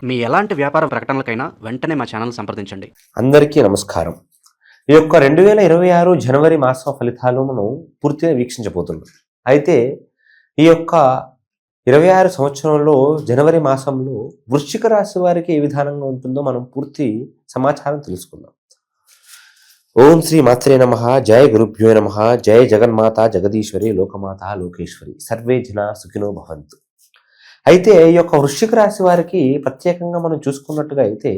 మీ ఎలాంటి వ్యాపార ప్రకటనలకైనా వెంటనే మా ఛానల్ సంప్రదించండి. అందరికీ నమస్కారం. ఈ యొక్క 2026 జనవరి మాసం ఫలితాలు మనం పూర్తిగా వీక్షించబోతున్నాం. అయితే ఈ యొక్క 26 సంవత్సరంలో జనవరి మాసంలో వృశ్చిక రాశి వారికి ఏ విధానంగా ఉంటుందో మనం పూర్తి సమాచారం తెలుసుకుందాం. ఓం శ్రీ మాత్రే నమః. జయ గురుభ్యో నమః. జయ జగన్మాత జగదీశ్వరి లోకమాత లోకేశ్వరి సర్వే జన సుఖినో భవంతు. అయితే ఈ యొక్క వృశ్చిక రాశి వారికి ప్రత్యేకంగా మనం చూసుకున్నట్టుగా అయితే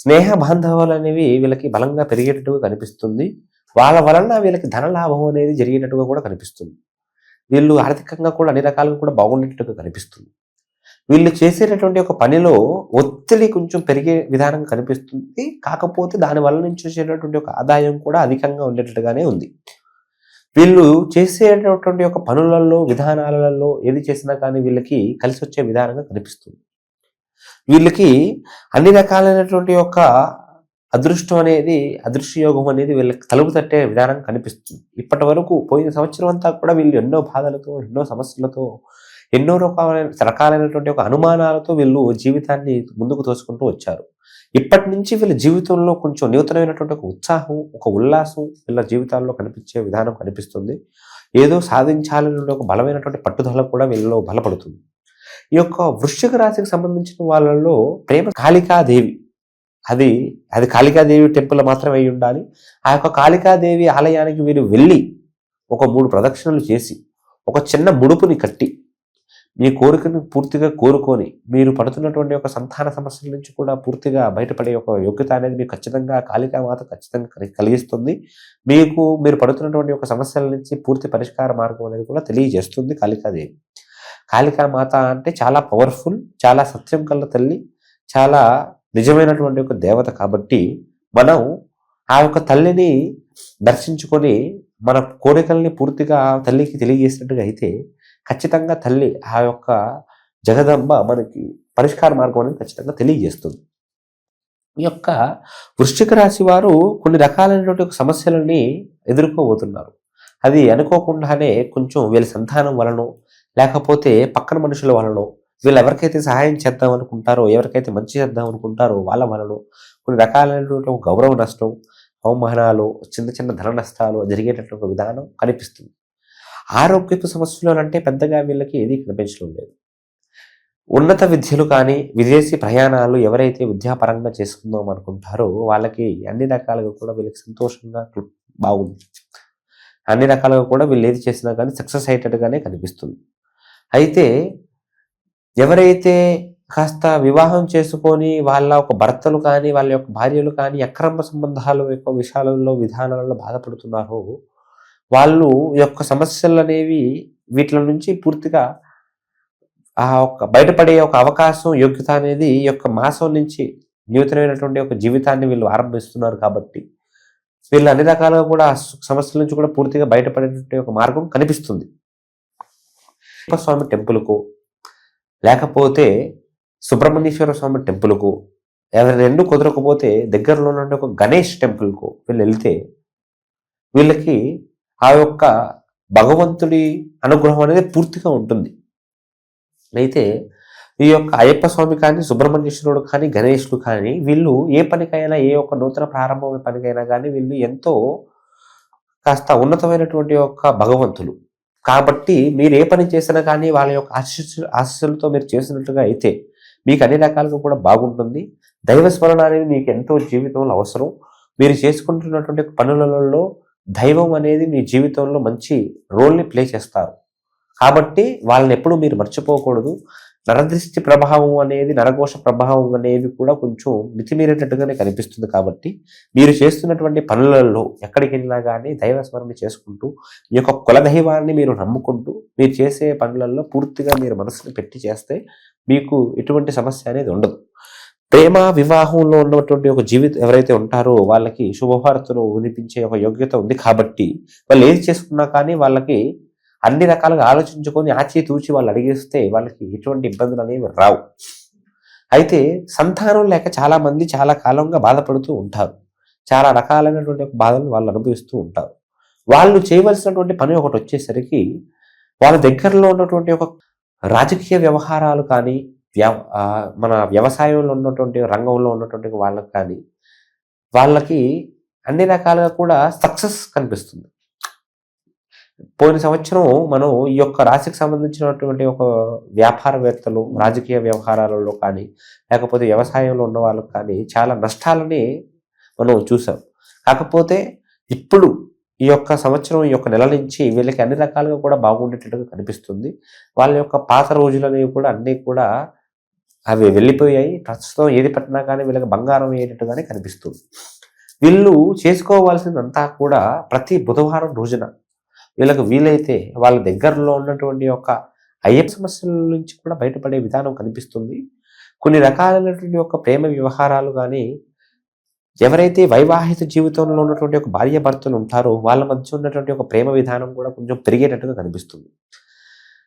స్నేహ బాంధవాలు అనేవి వీళ్ళకి బలంగా పెరిగేటట్టుగా కనిపిస్తుంది. వాళ్ళ వలన వీళ్ళకి ధన లాభం అనేది జరిగేటట్టుగా కూడా కనిపిస్తుంది. వీళ్ళు ఆర్థికంగా కూడా అన్ని రకాలుగా కూడా బాగుండేటట్టుగా కనిపిస్తుంది. వీళ్ళు చేసేటటువంటి ఒక పనిలో ఒత్తిడి కొంచెం పెరిగే విధానంగా కనిపిస్తుంది. కాకపోతే దాని వల్ల నుంచి వచ్చేటటువంటి ఒక ఆదాయం కూడా అధికంగా ఉండేటట్టుగానే ఉంది. వీళ్ళు చేసేటటువంటి ఒక పనులలో విధానాలలో ఏది చేసినా కానీ వీళ్ళకి కలిసి వచ్చే విధానంగా కనిపిస్తుంది. వీళ్ళకి అన్ని రకాలైనటువంటి యొక్క అదృష్టం అనేది అదృశ్య యోగం అనేది వీళ్ళకి తలుపు తట్టే విధానం కనిపిస్తుంది. ఇప్పటి వరకు పోయిన సంవత్సరం అంతా కూడా వీళ్ళు ఎన్నో బాధలతో ఎన్నో సమస్యలతో ఎన్నో రకాలైనటువంటి ఒక అనుమానాలతో వీళ్ళు జీవితాన్ని ముందుకు తోసుకుంటూ వచ్చారు. ఇప్పటి నుంచి వీళ్ళ జీవితంలో కొంచెం నూతనమైనటువంటి ఒక ఉత్సాహం ఒక ఉల్లాసం వీళ్ళ జీవితాల్లో కనిపించే విధానం కనిపిస్తుంది. ఏదో సాధించాలనే ఒక బలమైనటువంటి పట్టుదల కూడా వీళ్ళలో బలపడుతుంది. ఈ యొక్క వృశ్చిక రాశికి సంబంధించిన వాళ్ళలో ప్రేమ కాళికాదేవి అది కాళికాదేవి టెంపుల్ మాత్రమే అయి ఉండాలి. ఆ యొక్క కాళికాదేవి ఆలయానికి వీరు వెళ్ళి ఒక 3 ప్రదక్షిణలు చేసి ఒక చిన్న ముడుపుని కట్టి మీ కోరికను పూర్తిగా కోరుకొని మీరు పడుతున్నటువంటి ఒక సంతాన సమస్యల నుంచి కూడా పూర్తిగా బయటపడే ఒక యోగ్యత అనేది మీకు ఖచ్చితంగా కాళికామాత ఖచ్చితంగా కలిగిస్తుంది. మీరు పడుతున్నటువంటి ఒక సమస్యల నుంచి పూర్తి పరిష్కార మార్గం అనేది కూడా తెలియజేస్తుంది కాళికాదేవి. కాళికామాత అంటే చాలా పవర్ఫుల్, చాలా సత్యం కల్ల తల్లి, చాలా నిజమైనటువంటి ఒక దేవత. కాబట్టి మనం ఆ యొక్క తల్లిని దర్శించుకొని మన కోరికల్ని పూర్తిగా తల్లికి తెలియజేసినట్టుగా అయితే ఖచ్చితంగా తల్లి ఆ యొక్క జగదంబ మనకి పరిష్కార మార్గం అనేది ఖచ్చితంగా తెలియజేస్తుంది. ఈ యొక్క వృశ్చిక రాశి వారు కొన్ని రకాలైనటువంటి ఒక సమస్యలని ఎదుర్కోబోతున్నారు. అది అనుకోకుండానే కొంచెం వీళ్ళ సంతానం వలనో లేకపోతే పక్కన మనుషుల వలనో వీళ్ళు ఎవరికైతే సహాయం చేద్దాం అనుకుంటారో ఎవరికైతే మంచి చేద్దాం అనుకుంటారో వాళ్ళ వలనో కొన్ని రకాలైనటువంటి ఒక గౌరవ నష్టం అవమానాలు చిన్న చిన్న ధన నష్టాలు జరిగేటటువంటి ఒక విధానం కనిపిస్తుంది. ఆరోగ్యపు సమస్యలు అంటే పెద్దగా వీళ్ళకి ఏది కనిపించడం లేదు. ఉన్నత విద్యలు కానీ విదేశీ ప్రయాణాలు ఎవరైతే విద్యాపరంగా చేసుకుందాం అనుకుంటారో వాళ్ళకి అన్ని రకాలుగా కూడా వీళ్ళకి సంతోషంగా బాగుంది. అన్ని రకాలుగా కూడా వీళ్ళు ఏది చేసినా కానీ సక్సెస్ అయ్యేటట్టుగానే కనిపిస్తుంది. అయితే ఎవరైతే కాస్త వివాహం చేసుకొని వాళ్ళ ఒక భర్తలు కానీ వాళ్ళ యొక్క భార్యలు కానీ అక్రమ సంబంధాల యొక్క విషయాలలో విధానాలలో బాధపడుతున్నారో వాళ్ళు యొక్క సమస్యలు అనేవి వీటి నుంచి పూర్తిగా ఆ ఒక బయటపడే ఒక అవకాశం యోగ్యత అనేది ఈ యొక్క మాసం నుంచి నూతనమైనటువంటి ఒక జీవితాన్ని వీళ్ళు ఆరంభిస్తున్నారు. కాబట్టి వీళ్ళు అన్ని రకాలుగా కూడా సమస్యల నుంచి కూడా పూర్తిగా బయటపడేటువంటి ఒక మార్గం కనిపిస్తుంది. స్వామి టెంపుల్కు లేకపోతే సుబ్రహ్మణ్యేశ్వర స్వామి టెంపుల్కు ఎవరి రెండు కుదరకపోతే దగ్గరలో ఉన్న ఒక గణేష్ టెంపుల్కు వీళ్ళు వెళ్తే వీళ్ళకి ఆ యొక్క భగవంతుడి అనుగ్రహం అనేది పూర్తిగా ఉంటుంది. అయితే ఈ యొక్క అయ్యప్ప స్వామి కానీ సుబ్రహ్మణ్యేశ్వరుడు కానీ గణేశుడు కానీ వీళ్ళు ఏ పనికైనా ఏ ఒక్క నూతన ప్రారంభమైన పనికైనా కానీ వీళ్ళు ఎంతో కాస్త ఉన్నతమైనటువంటి యొక్క భగవంతులు. కాబట్టి మీరు ఏ పని చేసినా కానీ వాళ్ళ యొక్క ఆశీస్సులతో మీరు చేసినట్టుగా అయితే మీకు అన్ని రకాలుగా కూడా బాగుంటుంది. దైవ స్మరణ అనేది మీకు ఎంతో జీవితంలో అవసరం. మీరు చేసుకుంటున్నటువంటి పనులలో దైవం అనేది మీ జీవితంలో మంచి రోల్ని ప్లే చేస్తారు. కాబట్టి వాళ్ళని ఎప్పుడూ మీరు మర్చిపోకూడదు. నరదృష్టి ప్రభావం అనేది నరఘోష ప్రభావం అనేది కూడా కొంచెం మితిమీరేటట్టుగానే కనిపిస్తుంది. కాబట్టి మీరు చేస్తున్నటువంటి పనులలో ఎక్కడికి వెళ్ళినా కానీ దైవ స్మరణ చేసుకుంటూ మీ యొక్క కులదైవాన్ని మీరు నమ్ముకుంటూ మీరు చేసే పనులలో పూర్తిగా మీరు మనసుని పెట్టి చేస్తే మీకు ఎటువంటి సమస్య అనేది ఉండదు. ప్రేమ వివాహంలో ఉన్నటువంటి ఒక జీవితం ఎవరైతే ఉంటారో వాళ్ళకి శుభవార్తలు వినిపించే ఒక యోగ్యత ఉంది. కాబట్టి వాళ్ళు ఏది చేసుకున్నా కానీ వాళ్ళకి అన్ని రకాలుగా ఆలోచించుకొని ఆచితూచి వాళ్ళు అడిగేస్తే వాళ్ళకి ఎటువంటి ఇబ్బందులు అనేవి రావు. అయితే సంతానం లేక చాలా మంది చాలా కాలంగా బాధపడుతూ ఉంటారు. చాలా రకాలైనటువంటి బాధలు వాళ్ళు అనుభవిస్తూ ఉంటారు. వాళ్ళు చేయవలసినటువంటి పని ఒకటి వచ్చేసరికి వాళ్ళ దగ్గరలో ఉన్నటువంటి ఒక రాజకీయ వ్యవహారాలు కానీ మన వ్యవసాయంలో ఉన్నటువంటి రంగంలో ఉన్నటువంటి వాళ్ళకి కానీ వాళ్ళకి అన్ని రకాలుగా కూడా సక్సెస్ కనిపిస్తుంది. పోయిన సంవత్సరం మనం ఈ యొక్క రాశికి సంబంధించినటువంటి ఒక వ్యాపారవేత్తలు రాజకీయ వ్యవహారాలలో కానీ లేకపోతే వ్యవసాయంలో ఉన్న వాళ్ళకి కానీ చాలా నష్టాలని మనం చూసాం. కాకపోతే ఇప్పుడు ఈ యొక్క సంవత్సరం ఈ యొక్క నెల నుంచి వీళ్ళకి అన్ని రకాలుగా కూడా బాగుండేటట్టుగా కనిపిస్తుంది. వాళ్ళ యొక్క పాత రోజులు అనేవి కూడా అన్నీ కూడా అవి వెళ్ళిపోయాయి. ప్రస్తుతం ఏది పట్టినా కానీ వీళ్ళకి బంగారం అయ్యేటట్టుగానే కనిపిస్తుంది. వీళ్ళు చేసుకోవాల్సిందంతా కూడా ప్రతి బుధవారం రోజున వీళ్ళకి వీలైతే వాళ్ళ దగ్గరలో ఉన్నటువంటి యొక్క అయ్యప్ప సమస్యల నుంచి కూడా బయటపడే విధానం కనిపిస్తుంది. కొన్ని రకాలైనటువంటి యొక్క ప్రేమ వ్యవహారాలు కానీ ఎవరైతే వైవాహిక జీవితంలో ఉన్నటువంటి ఒక భార్యాభర్తలు ఉంటారో వాళ్ళ మధ్య ఉన్నటువంటి ఒక ప్రేమ విధానం కూడా కొంచెం పెరిగేటట్టుగా కనిపిస్తుంది.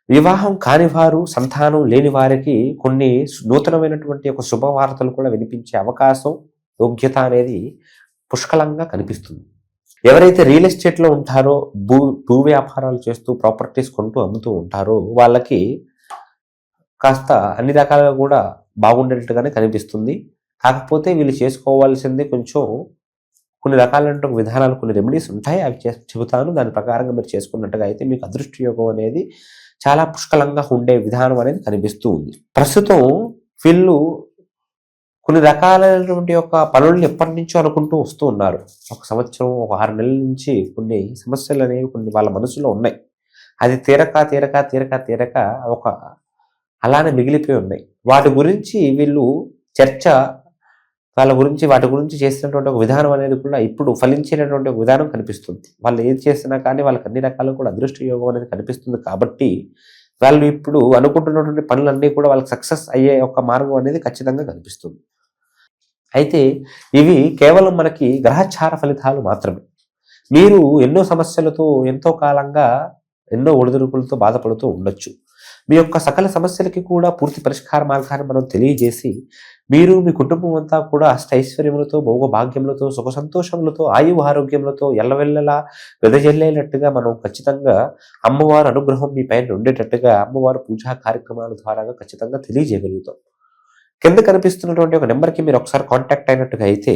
వివాహం కాని వారు, సంతానం లేని వారికి కొన్ని నూతనమైనటువంటి ఒక శుభవార్తలు కూడా వినిపించే అవకాశం, యోగ్యత అనేది పుష్కలంగా కనిపిస్తుంది. ఎవరైతే రియల్ ఎస్టేట్లో ఉంటారో, భూ వ్యాపారాలు చేస్తూ ప్రాపర్టీస్ కొంటూ అమ్ముతూ ఉంటారో వాళ్ళకి కాస్త అన్ని రకాలుగా కూడా బాగుండేటట్టుగానే కనిపిస్తుంది. కాకపోతే వీళ్ళు చేసుకోవాల్సింది కొంచెం కొన్ని రకాలైన విధానాలు, కొన్ని రెమెడీస్ ఉంటాయి, అవి చెబుతాను. దాని ప్రకారంగా మీరు చేసుకున్నట్టుగా అయితే మీకు అదృష్ట యోగం అనేది చాలా పుష్కలంగా ఉండే విధానం అనేది కనిపిస్తూ ఉంది. ప్రస్తుతం వీళ్ళు కొన్ని రకాలైనటువంటి యొక్క పనులను ఎప్పటి నుంచో అనుకుంటూ వస్తూ ఉన్నారు. ఒక సంవత్సరం, ఒక 6 నెలల నుంచి కొన్ని సమస్యలు అనేవి కొన్ని వాళ్ళ మనసులో ఉన్నాయి. అది తీరక ఒక అలానే మిగిలిపోయి ఉన్నాయి. వాటి గురించి వీళ్ళు చర్చ, వాటి గురించి చేసినటువంటి ఒక విధానం అనేది కూడా ఇప్పుడు ఫలించేటటువంటి ఒక విధానం కనిపిస్తుంది. వాళ్ళు ఏది చేసినా కానీ వాళ్ళకి అన్ని రకాలు కూడా అదృష్ట యోగం అనేది కనిపిస్తుంది. కాబట్టి వాళ్ళు ఇప్పుడు అనుకుంటున్నటువంటి పనులన్నీ కూడా వాళ్ళకి సక్సెస్ అయ్యే ఒక మార్గం అనేది ఖచ్చితంగా కనిపిస్తుంది. అయితే ఇవి కేవలం మనకి గ్రహచార ఫలితాలు మాత్రమే. మీరు ఎన్నో సమస్యలతో ఎంతో కాలంగా ఎన్నో ఒడిదుడుకులతో బాధపడుతూ ఉండొచ్చు. మీ యొక్క సకల సమస్యలకి కూడా పూర్తి పరిష్కార మార్గాన్ని మనం తెలియజేసి మీరు మీ కుటుంబం అంతా కూడా అష్టైశ్వర్యములతో, భోగభాగ్యములతో, సుఖ సంతోషములతో, ఆయువు ఆరోగ్యములతో ఎల్లవెల్లలా వెదజల్లేటట్టుగా మనం ఖచ్చితంగా అమ్మవారి అనుగ్రహం మీ పైన ఉండేటట్టుగా అమ్మవారి పూజా కార్యక్రమాల ద్వారా ఖచ్చితంగా తెలియజేయగలుగుతాం. కింద కనిపిస్తున్నటువంటి ఒక నెంబర్కి మీరు ఒకసారి కాంటాక్ట్ అయినట్టుగా అయితే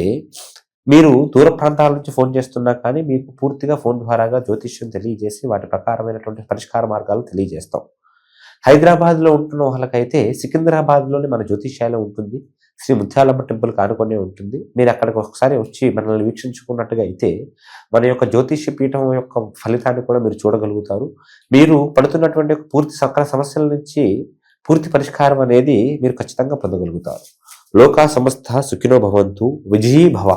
మీరు దూర ప్రాంతాల నుంచి ఫోన్ చేస్తున్నా కానీ మీకు పూర్తిగా ఫోన్ ద్వారాగా జ్యోతిష్యం తెలియజేసి వాటి ప్రకారమైనటువంటి పరిష్కార మార్గాలు తెలియజేస్తాం. హైదరాబాద్లో ఉంటున్న వాళ్ళకైతే సికింద్రాబాద్లోనే మన జ్యోతిష్యాలయం ఉంటుంది. శ్రీ ముత్యాలమ్మ టెంపుల్ కానుకొనే ఉంటుంది. మీరు అక్కడికి ఒకసారి వచ్చి మనల్ని వీక్షించుకున్నట్టుగా అయితే మన యొక్క జ్యోతిష్య పీఠం యొక్క ఫలితాన్ని కూడా మీరు చూడగలుగుతారు. మీరు పడుతున్నటువంటి పూర్తి సకల సమస్యల నుంచి పూర్తి పరిష్కారం అనేది మీరు ఖచ్చితంగా పొందగలుగుతారు. లోకా సమస్త సుఖినో భవంతు, విజయీ భవ.